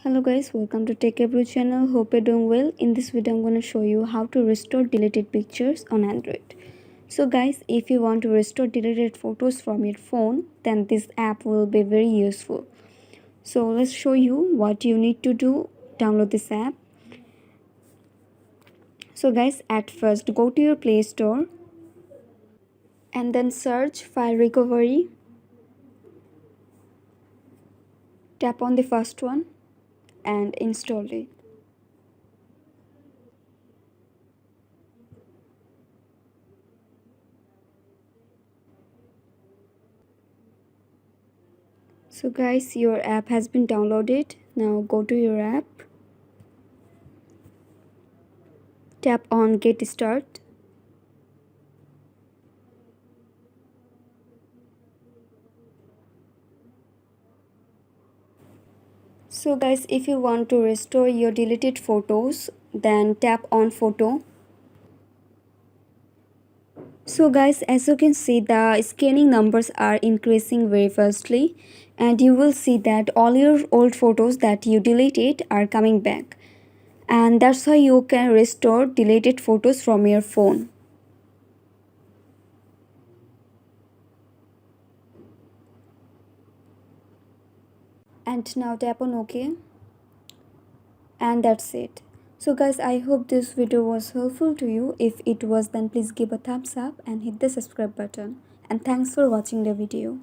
Hello guys, welcome to Techavro channel. Hope you're doing well. In this video, I'm going to show you how to restore deleted pictures on Android. So guys, if you want to restore deleted photos from your phone, then this app will be very useful. So let's show you what you need to do. Download this app. So guys, at first go to your Play Store and then search File Recovery. Tap on the first one and install it. So guys, your app has been downloaded. Now go to your app. Tap on Get Start. So guys, if you want to restore your deleted photos, then tap on Photo. So guys, as you can see, the scanning numbers are increasing very fastly, and you will see that all your old photos that you deleted are coming back, and that's how you can restore deleted photos from your phone. And now tap on OK, and that's it. So guys, I hope this video was helpful to you. If it was, then please give a thumbs up and hit the subscribe button, and thanks for watching the video.